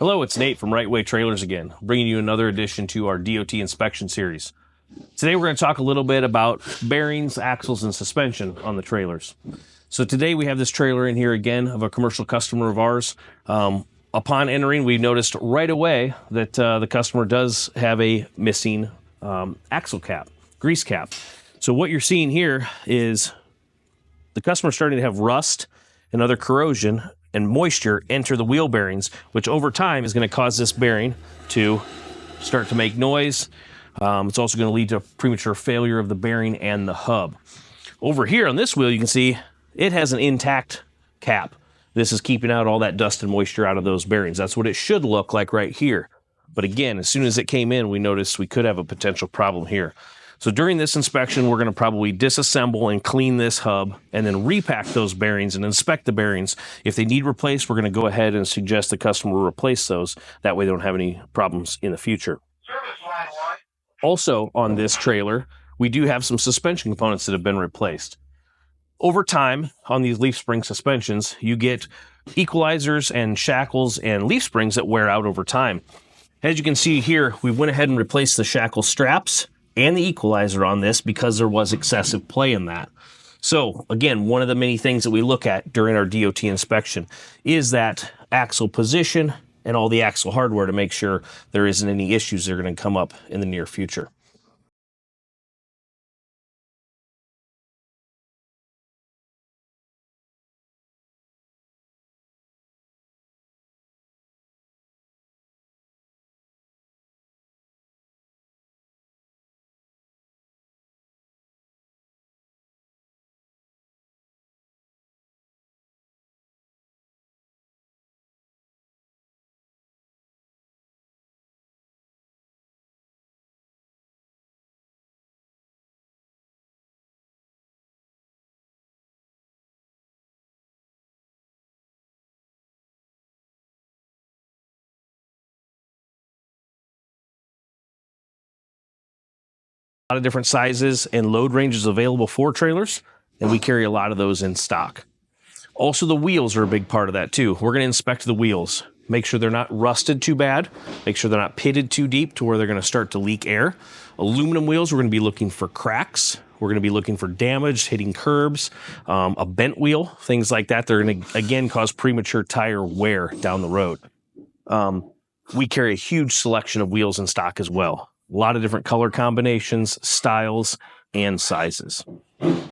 Hello, it's Nate from Wright-Way Trailers again, bringing you another edition to our DOT inspection series. Today we're going to talk a little bit about bearings, axles, and suspension on the trailers. So today we have this trailer in here again of a commercial customer of ours. Upon entering, we noticed right away that the customer does have a missing axle cap, grease cap. So what you're seeing here is the customer starting to have rust and other corrosion and moisture enter the wheel bearings, which over time is going to cause this bearing to start to make noise. It's also going to lead to premature failure of the bearing and the hub. Over here on this wheel, you can see it has an intact cap. This is keeping out all that dust and moisture out of those bearings. That's what it should look like right here. But again, as soon as it came in, we noticed we could have a potential problem here. So during this inspection, we're going to probably disassemble and clean this hub and then repack those bearings and inspect the bearings. If they need replaced, we're going to go ahead and suggest the customer replace those. That way they don't have any problems in the future. Also on this trailer, we do have some suspension components that have been replaced. Over time, on these leaf spring suspensions, you get equalizers and shackles and leaf springs that wear out over time. As you can see here, we went ahead and replaced the shackle straps and the equalizer on this because there was excessive play in that. So again, one of the many things that we look at during our DOT inspection is that axle position and all the axle hardware to make sure there isn't any issues that are going to come up in the near future. A lot of different sizes and load ranges available for trailers, and we carry a lot of those in stock. Also, the wheels are a big part of that too. We're going to inspect the wheels, make sure they're not rusted too bad, make sure they're not pitted too deep to where they're going to start to leak air. Aluminum wheels, we're going to be looking for cracks. We're going to be looking for damage, hitting curbs, a bent wheel, things like that. They're going to, again, cause premature tire wear down the road. We carry a huge selection of wheels in stock as well. A lot of different color combinations, styles, and sizes.